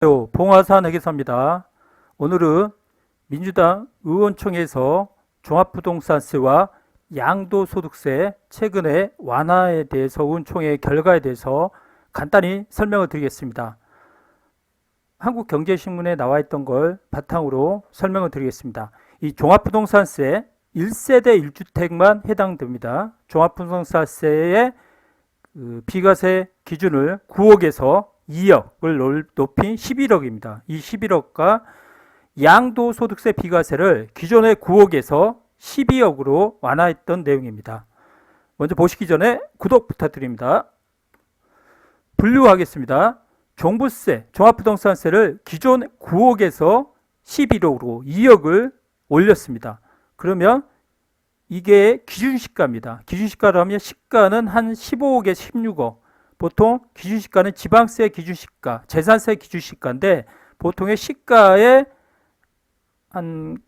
봉화산 회계사입니다. 오늘은 민주당 의원총회에서 종합부동산세와 양도소득세 최근의 완화에 대해서 의원총회 결과에 대해서 간단히 설명을 드리겠습니다. 한국경제신문에 나와 있던 걸 바탕으로 설명을 드리겠습니다. 이 종합부동산세 1세대 1주택만 해당됩니다. 종합부동산세의 비과세 기준을 9억에서 2억을 높인 11억입니다. 이 11억과 양도소득세 비과세를 기존의 9억에서 12억으로 완화했던 내용입니다. 먼저 보시기 전에 구독 부탁드립니다. 분류하겠습니다. 종부세, 종합부동산세를 기존 9억에서 11억으로 2억을 올렸습니다. 그러면 이게 기준시가입니다. 기준시가로 하면 시가는 한 15억에서 16억. 보통 기준시가는 지방세 기준시가, 재산세 기준시가인데 보통의 시가의 한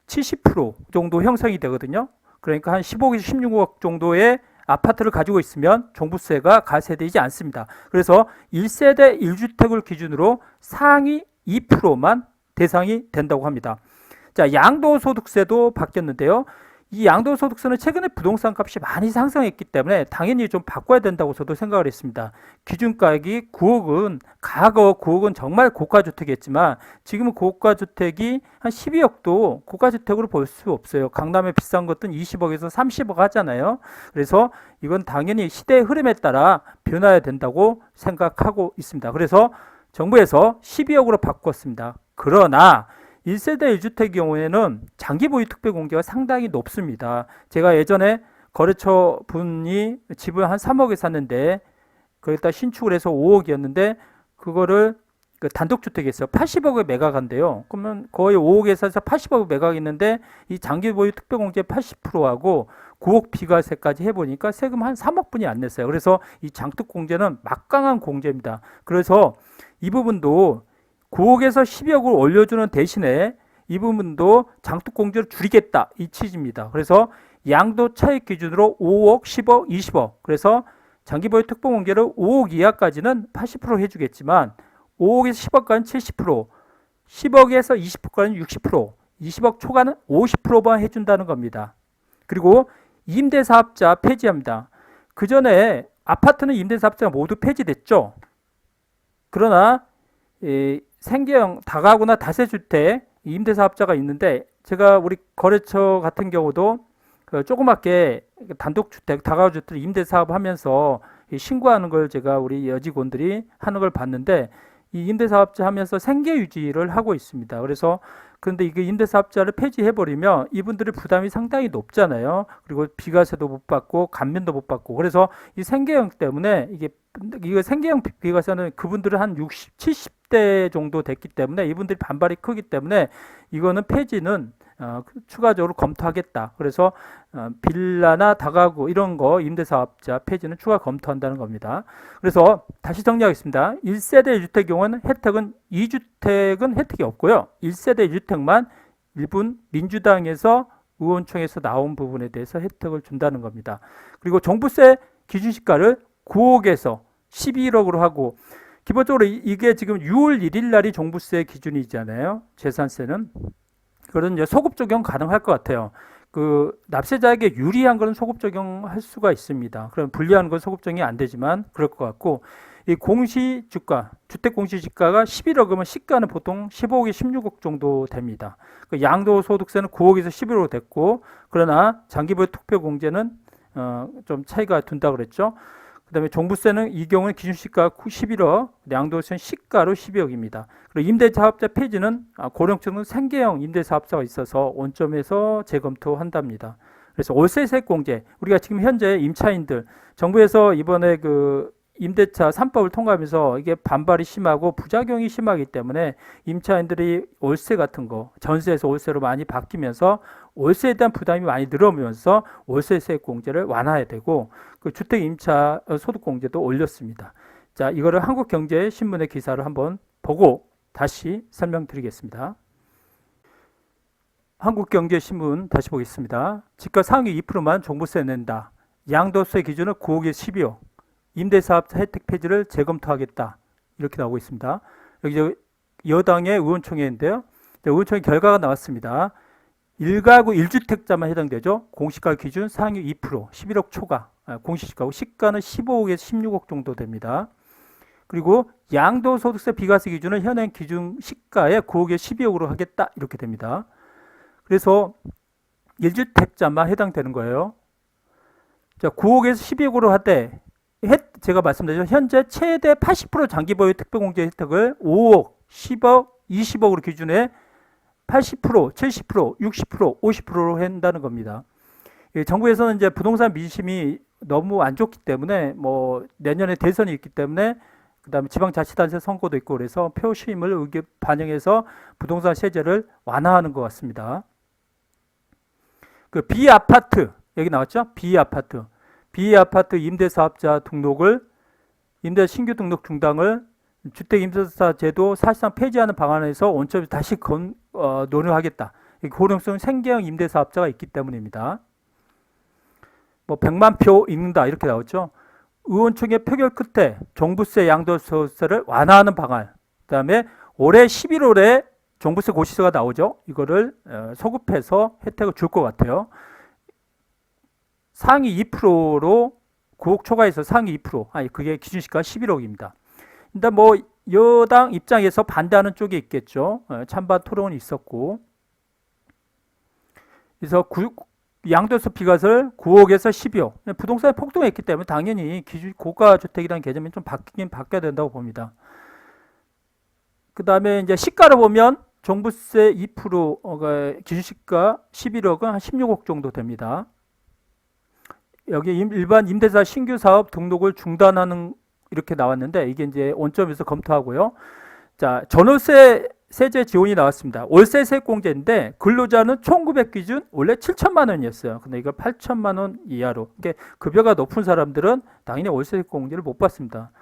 70% 정도 형성이 되거든요. 그러니까 한 15억에서 16억 정도의 아파트를 가지고 있으면 종부세가 가세되지 않습니다. 그래서 1세대 1주택을 기준으로 상위 2%만 대상이 된다고 합니다. 자, 양도소득세도 바뀌었는데요. 이 양도소득세는 최근에 부동산 값이 많이 상승했기 때문에 당연히 좀 바꿔야 된다고 저도 생각을 했습니다. 기준가액이 9억은 과거 9억은 정말 고가주택이었지만 지금은 고가주택이 한 12억도 고가주택으로 볼 수 없어요. 강남에 비싼 것들은 20억에서 30억 하잖아요. 그래서 이건 당연히 시대의 흐름에 따라 변화해야 된다고 생각하고 있습니다. 그래서 정부에서 12억으로 바꿨습니다. 그러나 1세대 1주택 경우에는 장기 보유 특별 공제가 상당히 높습니다. 제가 예전에 거래처 분이 집을 한 3억에 샀는데 거기다 신축을 해서 5억이었는데 그거를 단독주택에서 80억에 매각한대요. 그러면 거의 5억에서 80억 매각했는데 이 장기 보유 특별 공제 80%하고 9억 비과세까지 해보니까 세금 한 3억 분이 안 냈어요. 그래서 이 장특 공제는 막강한 공제입니다. 그래서 이 부분도 9억에서 12억을 올려주는 대신에 이 부분도 장특공제를 줄이겠다 이 취지입니다. 그래서 양도 차익 기준으로 5억, 10억, 20억 그래서 장기보유 특별공제를 5억 이하까지는 80% 해주겠지만 5억에서 10억까지는 70%, 10억에서 20억까지는 60%, 20억 초과는 50%만 해준다는 겁니다. 그리고 임대사업자 폐지합니다. 그 전에 아파트는 임대사업자가 모두 폐지됐죠. 그러나 생계형 다가구나 다세주택 임대사업자가 있는데 제가 우리 거래처 같은 경우도 조그맣게 단독주택 다가구주택 임대사업 하면서 신고하는 걸 제가 우리 여직원들이 하는 걸 봤는데 이 임대사업자 하면서 생계유지를 하고 있습니다. 그래서 그런데 이게 임대사업자를 폐지해버리면 이분들의 부담이 상당히 높잖아요. 그리고 비과세도 못 받고 감면도 못 받고 그래서 이 생계형 때문에 이거 생계형 비과세는 그분들은 한 60, 70대 정도 됐기 때문에 이분들이 반발이 크기 때문에 이거는 폐지는 추가적으로 검토하겠다. 그래서 빌라나 다가구 이런 거 임대사업자 폐지는 추가 검토한다는 겁니다. 그래서 다시 정리하겠습니다. 1세대 1주택 경우는 혜택은 2주택은 혜택이 없고요. 1세대 1주택만 일본 민주당에서 의원총회에서 나온 부분에 대해서 혜택을 준다는 겁니다. 그리고 종부세 기준시가를 9억에서 11억으로 하고 기본적으로 이게 지금 6월 1일 날이 종부세 기준이잖아요. 재산세는. 그런 이제 소급 적용 가능할 것 같아요. 그 납세자에게 유리한 것은 소급 적용할 수가 있습니다. 그럼 불리한 건 소급 적용이 안 되지만 그럴 것 같고 이 공시지가 주택 공시지가가 11억이면 시가는 보통 15억에 16억 정도 됩니다. 그 양도소득세는 9억에서 11억 됐고 그러나 장기보유 특별공제는 좀 차이가 둔다 그랬죠. 그 다음에 종부세는 이 경우는 기준시가 11억, 양도세는 시가로 12억입니다. 그리고 임대사업자 폐지는 고령층은 생계형 임대사업자가 있어서 원점에서 재검토한답니다. 그래서 월세세액 공제, 우리가 지금 현재 임차인들, 정부에서 이번에 그 임대차 3법을 통과하면서 이게 반발이 심하고 부작용이 심하기 때문에 임차인들이 월세 같은 거, 전세에서 월세로 많이 바뀌면서 월세에 대한 부담이 많이 늘어오면서 월세세액 공제를 완화해야 되고 그 주택 임차 소득 공제도 올렸습니다. 자, 이거를 한국경제신문의 기사를 한번 보고 다시 설명드리겠습니다. 한국경제신문 다시 보겠습니다. 집가 상위 2%만 종부세 낸다. 양도세 기준은 9억에서 12억. 임대사업자 혜택 폐지를 재검토하겠다. 이렇게 나오고 있습니다. 여기 여당의 의원총회인데요. 의원총회 결과가 나왔습니다. 1가구 1주택자만 해당되죠. 공시가 기준 상위 2%, 11억 초과 공시지가고 시가는 15억에서 16억 정도 됩니다. 그리고 양도소득세 비과세 기준은 현행 기준 시가의 9억에 12억으로 하겠다 이렇게 됩니다. 그래서 1주택자만 해당되는 거예요. 자, 9억에서 12억으로 하되 제가 말씀드렸죠. 현재 최대 80% 장기 보유 특별공제 혜택을 5억, 10억, 20억으로 기준에 80%, 70%, 60%, 50%로 한다는 겁니다. 정부에서는 이제 부동산 민심이 너무 안 좋기 때문에 뭐 내년에 대선이 있기 때문에 그다음에 지방자치단체 선거도 있고 그래서 표심을 의견 반영해서 부동산 세제를 완화하는 것 같습니다. 그 비아파트 여기 나왔죠? 비아파트 임대사업자 등록을 임대 신규 등록 중단을 주택임대사 제도 사실상 폐지하는 방안에서 원점이 다시 논의하겠다. 고령성 생계형 임대사업자가 있기 때문입니다. 뭐 100만 표 읽는다 이렇게 나왔죠. 의원총회 표결 끝에 종부세 양도소득세를 완화하는 방안. 그다음에 올해 11월에 종부세 고시서가 나오죠. 이거를 소급해서 혜택을 줄 것 같아요. 상위 2%로 9억 초과해서 상위 2%. 그게 기준시가 11억입니다. 일단 뭐 여당 입장에서 반대하는 쪽이 있겠죠. 찬반 토론이 있었고. 그래서 양도소 비과세를 9억에서 12억. 부동산이 폭등했기 때문에 당연히 고가주택이라는 개념이 좀 바뀌어야 된다고 봅니다. 그 다음에 이제 시가를 보면 종부세 2%가 기준시가 11억은 한 16억 정도 됩니다. 여기 일반 임대사 신규 사업 등록을 중단하는 이렇게 나왔는데 이게 이제 원점에서 검토하고요. 자, 전월세 세제 지원이 나왔습니다. 월세 세액공제인데 근로자는 1900 기준 원래 7천만 원이었어요. 근데 이거 8천만 원 이하로. 그러니까 급여가 높은 사람들은 당연히 월세 세액공제를 못 받습니다.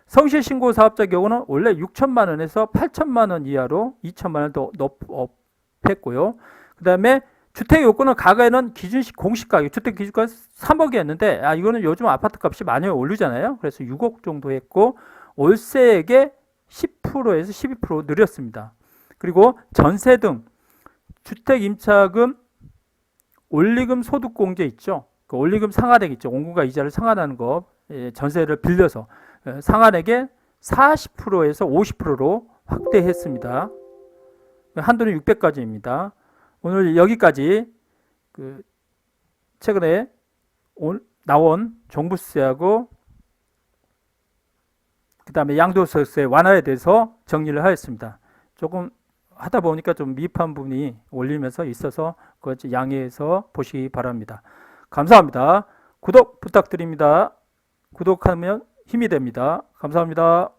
성실신고 사업자 경우는 원래 6천만 원에서 8천만 원 이하로 2천만 원 더 높였고요. 그 다음에 주택 요건은 과거에는 기준식 공시가격 주택 기준가 3억이었는데 이거는 요즘 아파트 값이 많이 오르잖아요. 그래서 6억 정도 했고 월세액의 10%에서 12% 늘렸습니다. 그리고 전세 등 주택 임차금 원리금 소득공제 있죠. 그 원리금 상환액 있죠. 원금과 이자를 상환하는 거 전세를 빌려서 상환액의 40%에서 50%로 확대했습니다. 한도는 600까지입니다. 오늘 여기까지 최근에 나온 종부세하고 그 다음에 양도소득세 완화에 대해서 정리를 하였습니다. 조금 하다 보니까 좀 미흡한 부분이 올리면서 있어서 그것 양해해서 보시기 바랍니다. 감사합니다. 구독 부탁드립니다. 구독하면 힘이 됩니다. 감사합니다.